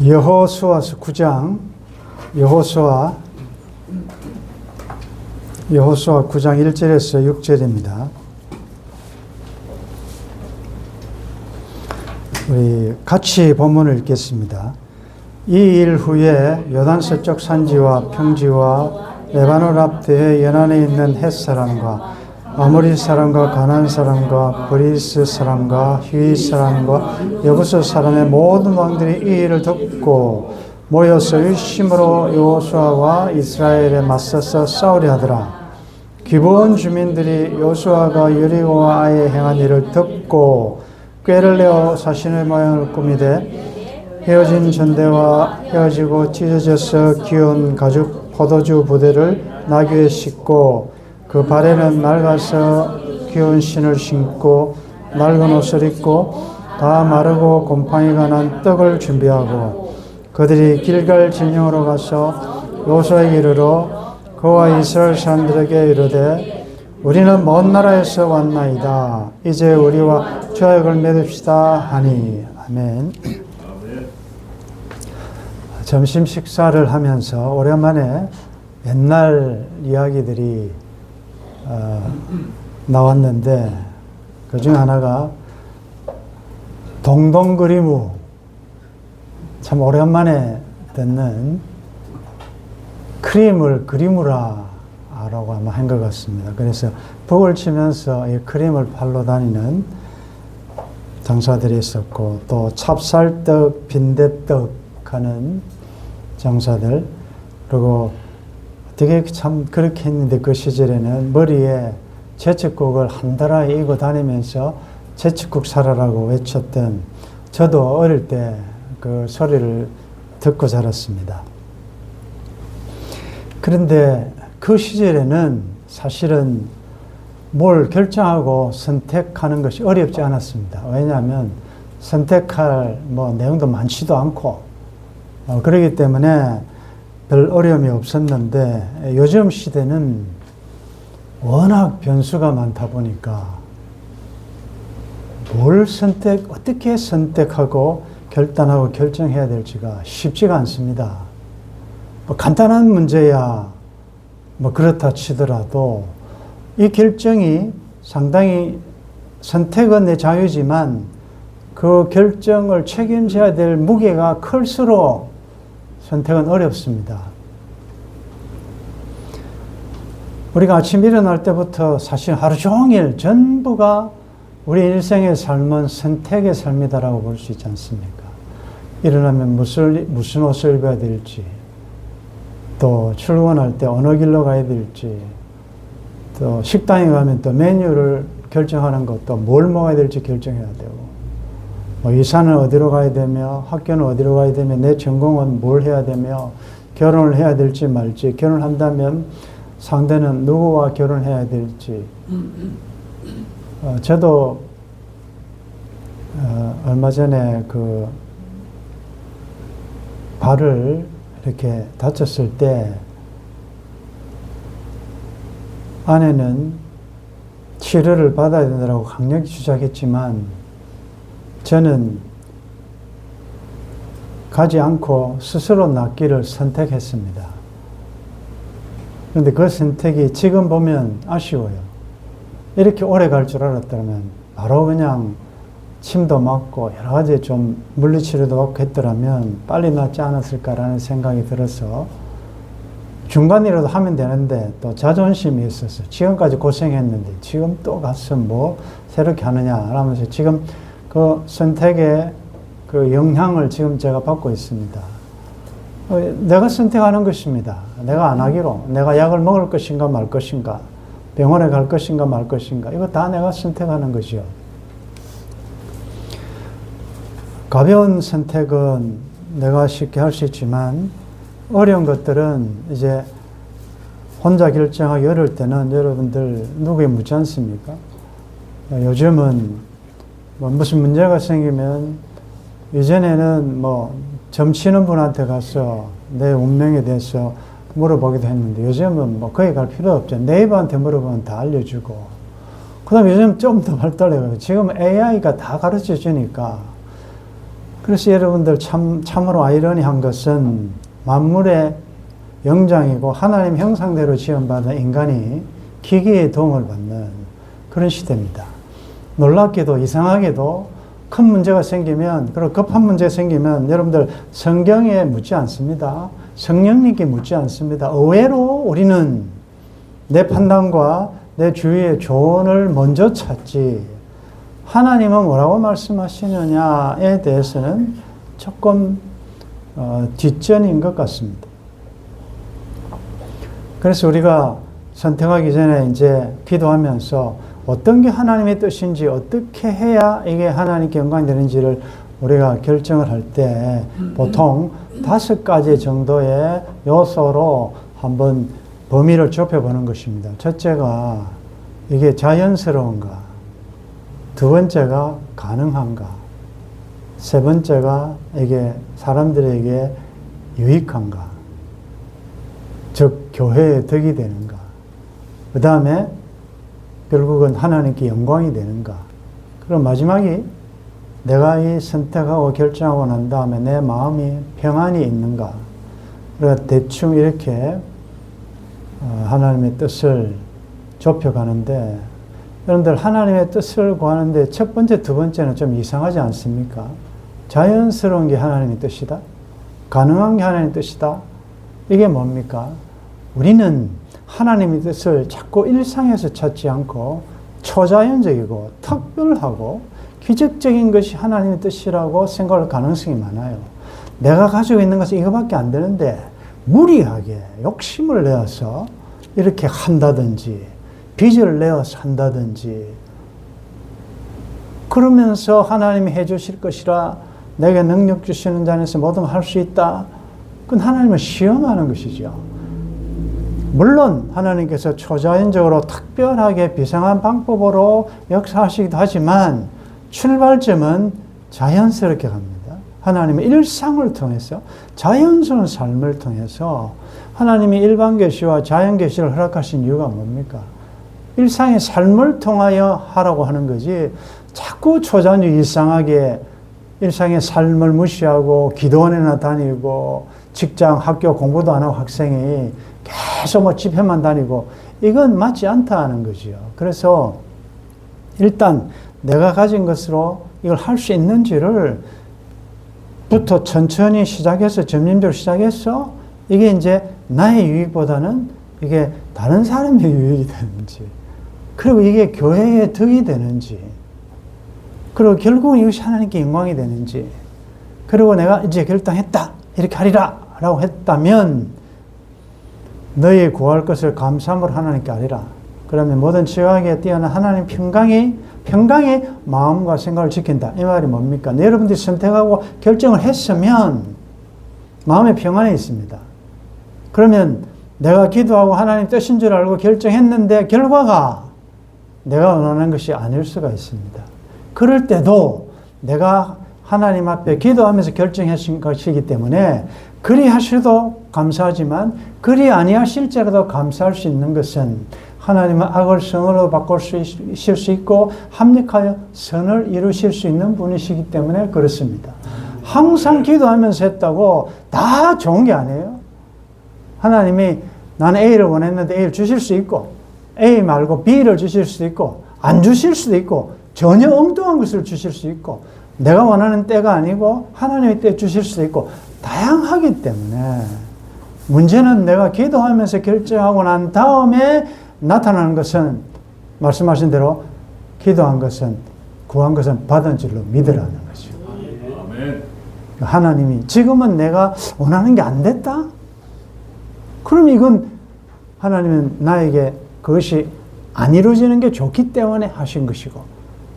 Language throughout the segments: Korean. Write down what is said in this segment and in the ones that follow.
여호수아서 9장, 여호수아 9장 1절에서 6절입니다. 우리 같이 본문을 읽겠습니다. 이 일 후에 요단 서쪽 산지와 평지와 레바논 앞 대해 연안에 있는 헷 사람과 아모리 사람과 가나안 사람과 브리스 사람과 휘 사람과 여부스 사람의 모든 왕들이 이 일을 듣고 모여서 일심으로 여호수아와 이스라엘에 맞서서 싸우려 하더라. 기브온 주민들이 여호수아가 여리고와 아이에 행한 일을 듣고 꾀를 내어 사신의 모양을 꾸미되 헤어진 전대와 헤어지고 찢어져서 기운 가죽 포도주 부대를 나귀에 싣고 그 발에는 낡아서 귀여운 신을 신고 낡은 옷을 입고 다 마르고 곰팡이가 난 떡을 준비하고 그들이 길갈 진영으로 가서 여호수아에게 이르러 그와 이스라엘 사람들에게 이르되 우리는 먼 나라에서 왔나이다. 이제 우리와 조약을 맺읍시다 하니. 아멘. 점심 식사를 하면서 오랜만에 옛날 이야기들이 나왔는데 그 중 하나가 동동그리무, 참 오랜만에 듣는 크림을 그리무라 라고 아마 한 것 같습니다. 그래서 북을 치면서 이 크림을 팔러 다니는 장사들이 있었고 또 찹쌀떡, 빈대떡 하는 장사들, 그리고 되게 참 그렇게 했는데 그 시절에는 머리에 제첩국을 한 달아 이고 다니면서 제첩국 사라라고 외쳤던, 저도 어릴 때 그 소리를 듣고 자랐습니다. 그런데 그 시절에는 사실은 뭘 결정하고 선택하는 것이 어렵지 않았습니다. 왜냐하면 선택할 내용도 많지도 않고 그렇기 때문에 별 어려움이 없었는데, 요즘 시대는 워낙 변수가 많다 보니까 어떻게 선택하고 결단하고 결정해야 될지가 쉽지가 않습니다. 간단한 문제야 그렇다 치더라도 이 결정이 상당히, 선택은 내 자유지만 그 결정을 책임져야 될 무게가 클수록 선택은 어렵습니다. 우리가 아침 일어날 때부터 사실 하루 종일 전부가 우리 일생의 삶은 선택의 삶이다라고 볼 수 있지 않습니까? 일어나면 무슨 옷을 입어야 될지, 또 출근할 때 어느 길로 가야 될지, 또 식당에 가면 또 메뉴를 결정하는 것도 뭘 먹어야 될지 결정해야 되고, 이사는 어디로 가야 되며, 학교는 어디로 가야 되며, 내 전공은 뭘 해야 되며, 결혼을 해야 될지 말지, 결혼한다면 상대는 누구와 결혼해야 될지. 저도 얼마 전에 그 발을 이렇게 다쳤을 때 아내는 치료를 받아야 된다고 강력히 주장했지만 저는 가지 않고 스스로 낫기를 선택했습니다. 그런데 그 선택이 지금 보면 아쉬워요. 이렇게 오래 갈 줄 알았다면 바로 그냥 침도 맞고 여러 가지 좀 물리치료도 받고 했더라면 빨리 낫지 않았을까라는 생각이 들어서 중간이라도 하면 되는데 또 자존심이 있어서 지금까지 고생했는데 지금 또 가서 새롭게 하느냐 하면서 지금 그 선택의 그 영향을 지금 제가 받고 있습니다. 내가 선택하는 것입니다. 내가 안 하기로. 내가 약을 먹을 것인가 말 것인가, 병원에 갈 것인가 말 것인가, 이거 다 내가 선택하는 것이요. 가벼운 선택은 내가 쉽게 할 수 있지만 어려운 것들은 이제 혼자 결정하기 어려울 때는 여러분들 누구에 묻지 않습니까? 요즘은 무슨 문제가 생기면, 이전에는 점치는 분한테 가서 내 운명에 대해서 물어보기도 했는데 요즘은 거기 갈 필요 없죠. 네이버한테 물어보면 다 알려주고, 그 다음에 요즘 좀 더 발달해가지고 지금 AI가 다 가르쳐 주니까 그래서 여러분들 참으로 아이러니한 것은 만물의 영장이고 하나님 형상대로 지음받은 인간이 기계의 도움을 받는 그런 시대입니다. 놀랍게도 이상하게도 큰 문제가 생기면, 그리고 급한 문제가 생기면 여러분들 성경에 묻지 않습니다. 성령님께 묻지 않습니다. 의외로 우리는 내 판단과 내 주위의 조언을 먼저 찾지, 하나님은 뭐라고 말씀하시느냐에 대해서는 조금 뒷전인 것 같습니다. 그래서 우리가 선택하기 전에 이제 기도하면서 어떤 게 하나님의 뜻인지, 어떻게 해야 이게 하나님께 영광이 되는지를 우리가 결정을 할 때 보통 5가지 정도의 요소로 한번 범위를 좁혀보는 것입니다. 첫째가 이게 자연스러운가, 두 번째가 가능한가, 세 번째가 이게 사람들에게 유익한가, 즉 교회에 덕이 되는가, 그 다음에 결국은 하나님께 영광이 되는가, 그리고 마지막이 내가 이 선택하고 결정하고 난 다음에 내 마음이 평안이 있는가. 그러니까 대충 이렇게 하나님의 뜻을 좁혀가는데, 여러분들 하나님의 뜻을 구하는데 첫 번째, 두 번째는 좀 이상하지 않습니까? 자연스러운 게 하나님의 뜻이다, 가능한 게 하나님의 뜻이다. 이게 뭡니까? 우리는 하나님의 뜻을 자꾸 일상에서 찾지 않고 초자연적이고 특별하고 기적적인 것이 하나님의 뜻이라고 생각할 가능성이 많아요. 내가 가지고 있는 것은 이거밖에 안 되는데 무리하게 욕심을 내어서 이렇게 한다든지, 빚을 내어서 한다든지, 그러면서 하나님이 해주실 것이라 내게 능력 주시는 자에서 모든 걸 할 수 있다. 그건 하나님을 시험하는 것이죠. 물론 하나님께서 초자연적으로 특별하게 비상한 방법으로 역사하시기도 하지만 출발점은 자연스럽게 갑니다. 하나님의 일상을 통해서, 자연스러운 삶을 통해서 하나님이 일반 계시와 자연 계시를 허락하신 이유가 뭡니까? 일상의 삶을 통하여 하라고 하는 거지, 자꾸 초자연적 일상하게 일상의 삶을 무시하고 기도원에나 다니고 직장, 학교 공부도 안 하고 학생이 계속 뭐 집회만 다니고, 이건 맞지 않다는 거죠. 그래서 일단 내가 가진 것으로 이걸 할 수 있는지를 부터 천천히 시작해서 점진적으로 시작해서 이게 이제 나의 유익보다는 이게 다른 사람의 유익이 되는지, 그리고 이게 교회의 덕이 되는지, 그리고 결국은 이것이 하나님께 영광이 되는지, 그리고 내가 이제 결단했다, 이렇게 하리라 라고 했다면 너희 구할 것을 감사함으로 하나님께 아뢰라. 그러면 모든 지각에 뛰어난 하나님 평강의 마음과 생각을 지킨다. 이 말이 뭡니까? 여러분들이 선택하고 결정을 했으면 마음의 평안이 있습니다. 그러면 내가 기도하고 하나님 뜻인 줄 알고 결정했는데 결과가 내가 원하는 것이 아닐 수가 있습니다. 그럴 때도 내가 하나님 앞에 기도하면서 결정하신 것이기 때문에 그리 하셔도 감사하지만 그리 아니하실지라도 감사할 수 있는 것은 하나님은 악을 선으로 바꾸실 수 있고 합력하여 선을 이루실 수 있는 분이시기 때문에 그렇습니다. 항상 기도하면서 했다고 다 좋은 게 아니에요. 하나님이 나는 A를 원했는데 A를 주실 수 있고, A 말고 B를 주실 수도 있고, 안 주실 수도 있고, 전혀 엉뚱한 것을 주실 수 있고, 내가 원하는 때가 아니고 하나님의 때 주실 수도 있고, 다양하기 때문에 문제는 내가 기도하면서 결정하고 난 다음에 나타나는 것은 말씀하신 대로 기도한 것은, 구한 것은 받은 줄로 믿으라는 거죠. 하나님이 지금은 내가 원하는 게 안 됐다? 그럼 이건 하나님은 나에게 그것이 안 이루어지는 게 좋기 때문에 하신 것이고,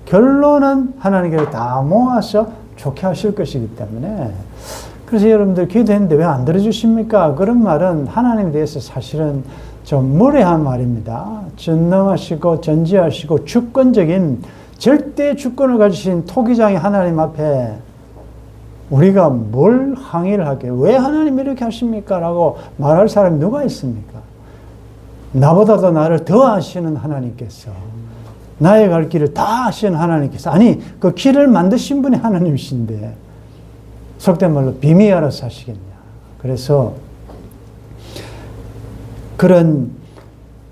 결론은 하나님께서 다 모아서 좋게 하실 것이기 때문에. 그래서 여러분들 기도했는데 왜 안 들어주십니까? 그런 말은 하나님에 대해서 사실은 좀 무례한 말입니다. 전능하시고 전지하시고 주권적인 절대 주권을 가지신 토기장이 하나님 앞에 우리가 뭘 항의를 하게, 왜 하나님 이렇게 하십니까? 라고 말할 사람이 누가 있습니까? 나보다도 나를 더 아시는 하나님께서, 나의 갈 길을 다 아시는 하나님께서, 아니 그 길을 만드신 분이 하나님이신데 속된 말로 뱀이 알아서 하시겠냐. 그래서 그런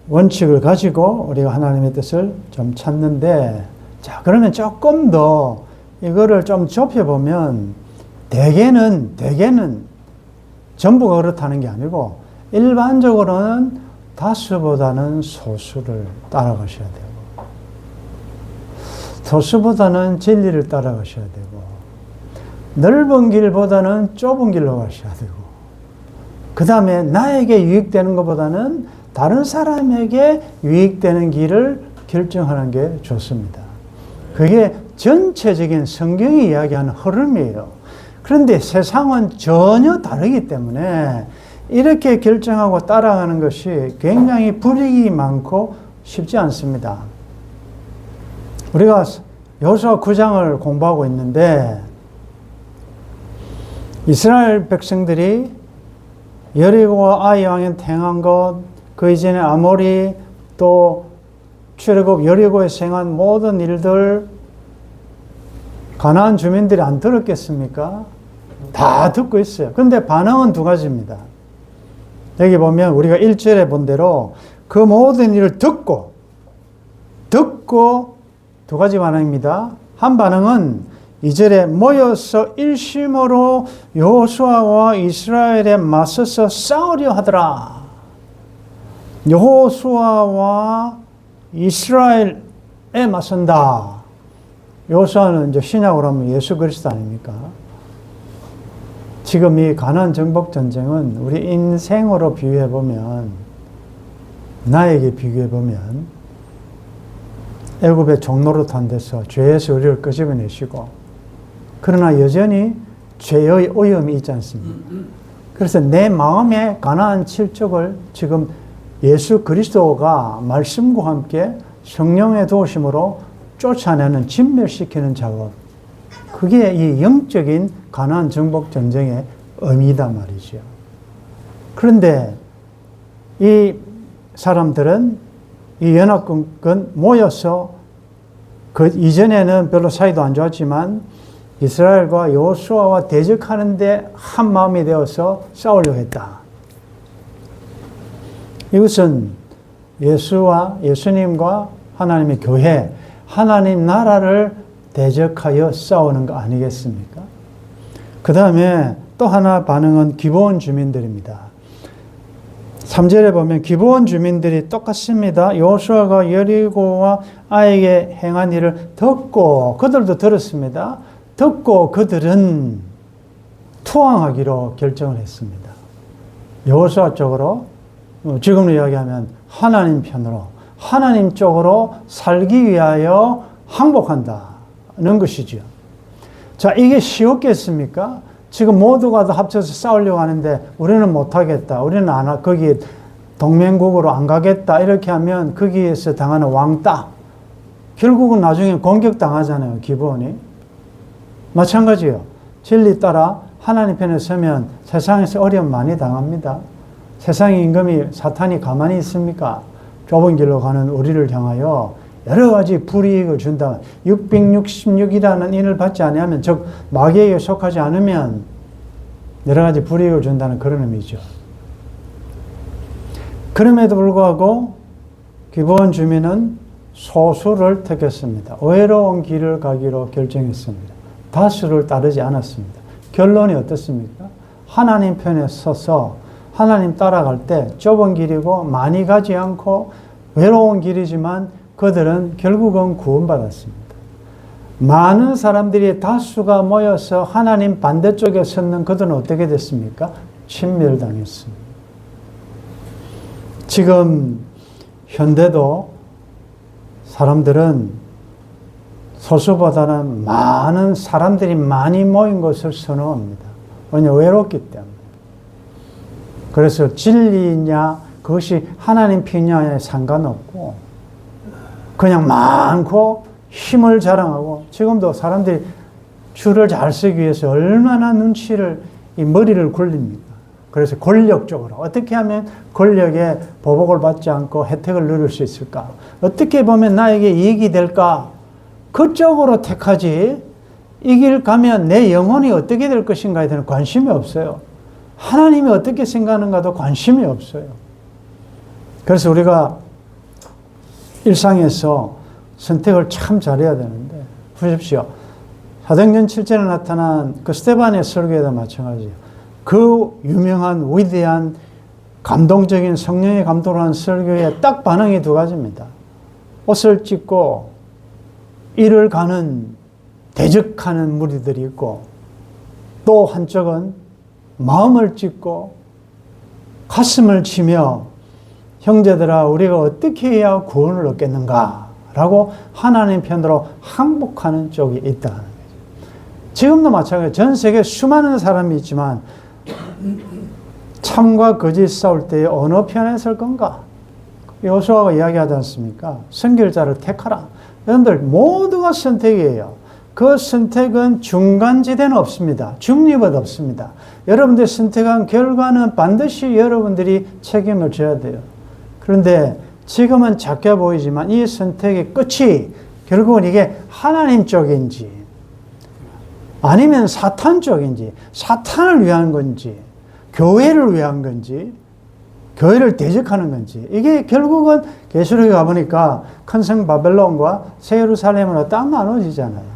원칙을 가지고 우리가 하나님의 뜻을 좀 찾는데, 자, 그러면 조금 더 이거를 좀 좁혀보면 대개는 전부가 그렇다는 게 아니고 일반적으로는 다수보다는 소수를 따라가셔야 되고, 소수보다는 진리를 따라가셔야 되고, 넓은 길보다는 좁은 길로 가셔야 되고, 그 다음에 나에게 유익되는 것보다는 다른 사람에게 유익되는 길을 결정하는 게 좋습니다. 그게 전체적인 성경이 이야기하는 흐름이에요. 그런데 세상은 전혀 다르기 때문에 이렇게 결정하고 따라가는 것이 굉장히 불이익이 많고 쉽지 않습니다. 우리가 여호수아 9장을 공부하고 있는데, 이스라엘 백성들이 여리고와 아이 왕에 행한 것, 그 이전에 아모리, 또 출애굽 여리고에서 행한 모든 일들, 가나안 주민들이 안 들었겠습니까? 다 듣고 있어요. 그런데 반응은 두 가지입니다. 여기 보면 우리가 1절에 본 대로 그 모든 일을 듣고 두 가지 반응입니다. 한 반응은 2절에 모여서 일심으로 여호수아와 이스라엘에 맞서서 싸우려 하더라. 여호수아와 이스라엘에 맞선다. 여호수아는 이제 신약으로 하면 예수 그리스도 아닙니까? 지금 이 가나안 정복 전쟁은 우리 인생으로 비유해 보면, 나에게 비교해 보면 애굽의 종노릇한 데서 죄에서 우리를 끄집어내시고, 그러나 여전히 죄의 오염이 있지 않습니까? 그래서 내 마음의 가나안 칠족을 지금 예수 그리스도가 말씀과 함께 성령의 도우심으로 쫓아내는, 진멸시키는 작업, 그게 이 영적인 가나안 정복 전쟁의 의미이단 말이죠. 그런데 이 사람들은, 이 연합군 모여서 그 이전에는 별로 사이도 안 좋았지만 이스라엘과 여호수아와 대적하는데 한 마음이 되어서 싸우려고 했다. 이것은 예수님과 하나님의 교회, 하나님 나라를 대적하여 싸우는 거 아니겠습니까? 그 다음에 또 하나 반응은 기브온 주민들입니다. 3절에 보면 기브온 주민들이 똑같습니다. 여호수아가 여리고와 아이에게 행한 일을 듣고, 그들도 들었습니다. 듣고 그들은 투항하기로 결정을 했습니다. 여호수아 쪽으로, 지금으로 이야기하면 하나님 편으로, 하나님 쪽으로 살기 위하여 항복한다는 것이죠. 자, 이게 쉬웠겠습니까? 지금 모두가 다 합쳐서 싸우려고 하는데 우리는 못하겠다, 우리는 거기 동맹국으로 안 가겠다, 이렇게 하면 거기에서 당하는 왕따, 결국은 나중에 공격당하잖아요. 기본이 마찬가지예요. 진리 따라 하나님 편에 서면 세상에서 어려움 많이 당합니다. 세상의 임금이, 사탄이 가만히 있습니까? 좁은 길로 가는 우리를 향하여 여러 가지 불이익을 준다. 666이라는 인을 받지 않으면, 즉 마귀에게 속하지 않으면 여러 가지 불이익을 준다는 그런 의미죠. 그럼에도 불구하고 기브온 주민은 소수를 택했습니다. 외로운 길을 가기로 결정했습니다. 다수를 따르지 않았습니다. 결론이 어떻습니까? 하나님 편에 서서 하나님 따라갈 때 좁은 길이고 많이 가지 않고 외로운 길이지만 그들은 결국은 구원받았습니다. 많은 사람들이, 다수가 모여서 하나님 반대쪽에 섰는 그들은 어떻게 됐습니까? 침멸당했습니다. 지금 현대도 사람들은 소수보다는 많은 사람들이 많이 모인 것을 선호합니다. 왜냐하면 외롭기 때문에. 그래서 진리냐 그것이 하나님 편이냐에 상관없고 그냥 많고 힘을 자랑하고, 지금도 사람들이 줄을 잘 서기 위해서 얼마나 눈치를, 이 머리를 굴립니까? 그래서 권력적으로 어떻게 하면 권력에 보복을 받지 않고 혜택을 누릴 수 있을까? 어떻게 보면 나에게 이익이 될까? 그쪽으로 택하지, 이 길 가면 내 영혼이 어떻게 될 것인가에 대한 관심이 없어요. 하나님이 어떻게 생각하는가도 관심이 없어요. 그래서 우리가 일상에서 선택을 참 잘해야 되는데, 보십시오. 사도행전 7절에 나타난 그 스데반의 설교에도 마찬가지예요. 그 유명한 위대한 감동적인 성령의 감동을 한 설교에 딱 반응이 두 가지입니다. 옷을 찢고 이를 가는 대적하는 무리들이 있고, 또 한쪽은 마음을 찢고 가슴을 치며 형제들아 우리가 어떻게 해야 구원을 얻겠는가 라고 하나님 편으로 항복하는 쪽이 있다는 거죠. 지금도 마찬가지예요. 전 세계에 수많은 사람이 있지만 참과 거짓 싸울 때 어느 편에 설 건가? 여호수아가 이야기하지 않습니까? 선결자를 택하라. 여러분들 모두가 선택이에요. 그 선택은 중간지대는 없습니다. 중립은 없습니다. 여러분들이 선택한 결과는 반드시 여러분들이 책임을 져야 돼요. 그런데 지금은 작게 보이지만 이 선택의 끝이 결국은 이게 하나님 쪽인지 아니면 사탄 쪽인지, 사탄을 위한 건지, 교회를 위한 건지, 교회를 대적하는 건지, 이게 결국은 계시록에 가보니까 큰 성 바벨론과 새 예루살렘으로 딱 나눠지잖아요.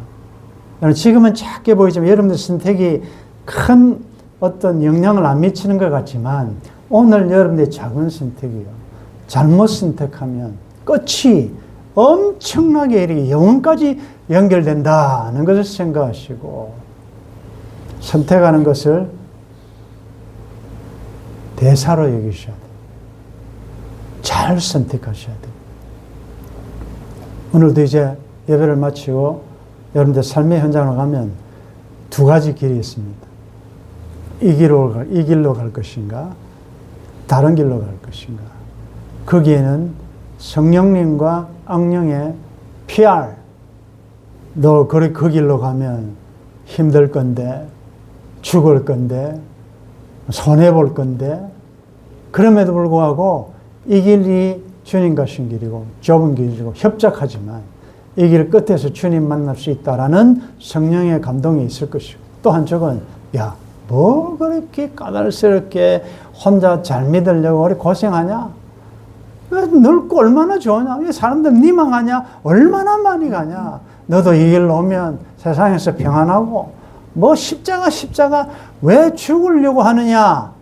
지금은 작게 보이지만 여러분들 선택이 큰 어떤 영향을 안 미치는 것 같지만 오늘 여러분들의 작은 선택이요. 잘못 선택하면 끝이 엄청나게 이렇게 영혼까지 연결된다는 것을 생각하시고 선택하는 것을 대사로 여기셔야 돼요. 잘 선택하셔야 돼요. 오늘도 이제 예배를 마치고 여러분들 삶의 현장으로 가면 두 가지 길이 있습니다. 이 길로 갈 것인가, 다른 길로 갈 것인가. 거기에는 성령님과 악령의 PR, 너 그 길로 가면 힘들 건데, 죽을 건데, 손해볼 건데, 그럼에도 불구하고 이 길이 주님 가신 길이고 좁은 길이고 협착하지만 이 길 끝에서 주님 만날 수 있다라는 성령의 감동이 있을 것이고, 또 한쪽은 야, 뭐 그렇게 까다롭게 혼자 잘 믿으려고 그래 고생하냐? 넓고 얼마나 좋으냐? 사람들 니 망하냐? 얼마나 많이 가냐? 너도 이 길로 오면 세상에서 평안하고 뭐 십자가 왜 죽으려고 하느냐?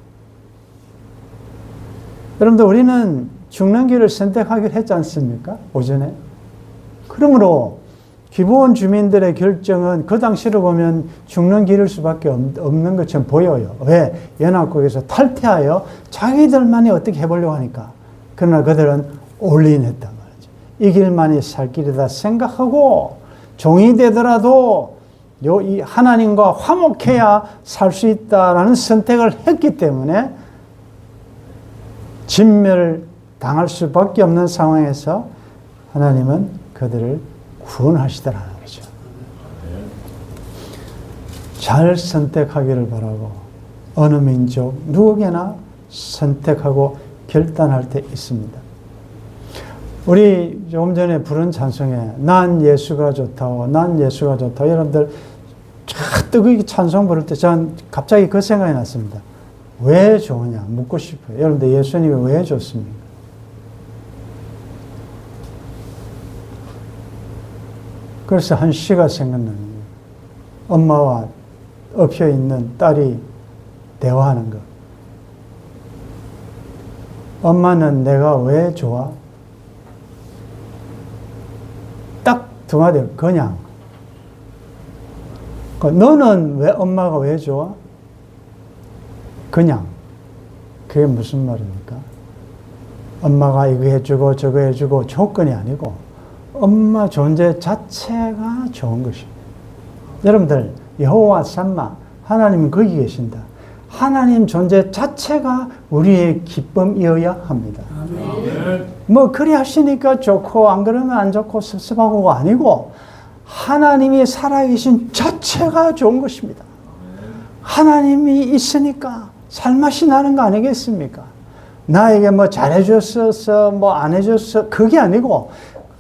여러분들 우리는 죽는 길을 선택하기로 했지 않습니까? 오전에. 그러므로 기브온 주민들의 결정은 그 당시로 보면 죽는 길일 수밖에 없는 것처럼 보여요. 왜? 연합국에서 탈퇴하여 자기들만이 어떻게 해보려고 하니까. 그러나 그들은 올인했단 말이죠. 이 길만이 살 길이다 생각하고 종이 되더라도 이 하나님과 화목해야 살 수 있다라는 선택을 했기 때문에 진멸당할 수밖에 없는 상황에서 하나님은 그들을 구원하시더라는 거죠. 잘 선택하기를 바라고 어느 민족 누구에게나 선택하고 결단할 때 있습니다. 우리 조금 전에 부른 찬송에 난 예수가 좋다고 난 예수가 좋다고 여러분들 뜨거이 찬송 부를 때 저는 갑자기 그 생각이 났습니다. 왜 좋으냐 묻고 싶어요. 여러분들 예수님이 왜 좋습니까? 그래서 한 시가 생각나는 거예요. 엄마와 엎혀 있는 딸이 대화하는 것. 엄마는 내가 왜 좋아? 딱 두 마디, 그냥. 너는 왜 엄마가 왜 좋아? 그냥. 그게 무슨 말입니까? 엄마가 이거 해주고 저거 해주고 조건이 아니고 엄마 존재 자체가 좋은 것입니다. 여러분들 여호와 삼마 하나님은 거기 계신다. 하나님 존재 자체가 우리의 기쁨이어야 합니다. 뭐 그리 하시니까 좋고 안 그러면 안 좋고 섭섭하고가 아니고 하나님이 살아계신 자체가 좋은 것입니다. 하나님이 있으니까 살맛이 나는 거 아니겠습니까? 나에게 뭐 잘해줬어 뭐 안 해줬어 그게 아니고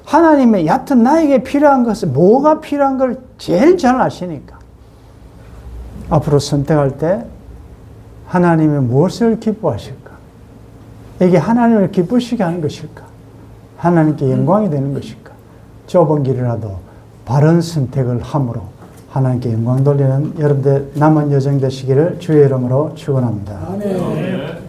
하나님의 얕은 나에게 필요한 것은 뭐가 필요한 걸 제일 잘 아시니까 앞으로 선택할 때 하나님이 무엇을 기뻐하실까? 이게 하나님을 기쁘시게 하는 것일까? 하나님께 영광이 되는 것일까? 좁은 길이라도 바른 선택을 함으로 하나님께 영광 돌리는 여러분들 남은 여정 되시기를 주의 이름으로 축원합니다. 아멘.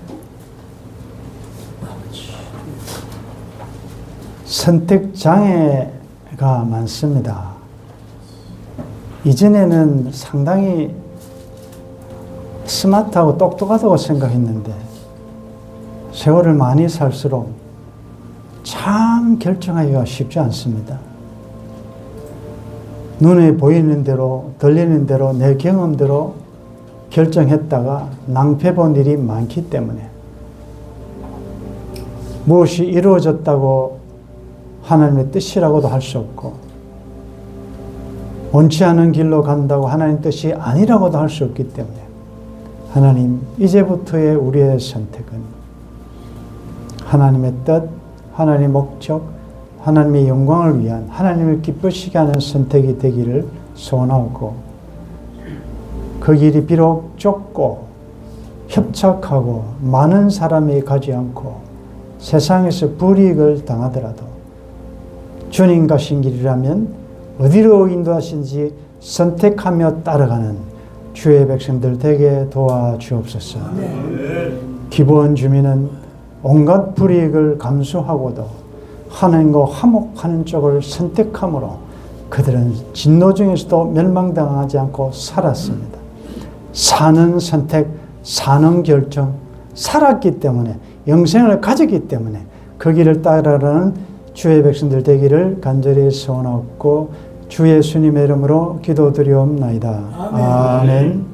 선택 장애가 많습니다. 이전에는 상당히 스마트하고 똑똑하다고 생각했는데 세월을 많이 살수록 참 결정하기가 쉽지 않습니다. 눈에 보이는 대로 들리는 대로 내 경험대로 결정했다가 낭패본 일이 많기 때문에 무엇이 이루어졌다고 하나님의 뜻이라고도 할 수 없고 원치 않은 길로 간다고 하나님 뜻이 아니라고도 할 수 없기 때문에 하나님 이제부터의 우리의 선택은 하나님의 뜻, 하나님의 목적, 하나님의 영광을 위한 하나님을 기쁘시게 하는 선택이 되기를 소원하고 그 길이 비록 좁고 협착하고 많은 사람이 가지 않고 세상에서 불이익을 당하더라도 주님 가신 길이라면 어디로 인도하신지 선택하며 따라가는 주의 백성들 되게 도와주옵소서. 기부원 주민은 온갖 불이익을 감수하고도 하나님과 화목하는 쪽을 선택함으로 그들은 진노 중에서도 멸망당하지 않고 살았습니다. 사는 선택, 사는 결정, 살았기 때문에 영생을 가졌기 때문에 그 길을 따라가는 주의 백성들 되기를 간절히 소원하고 주 예수님의 이름으로 기도드리옵나이다. 아멘.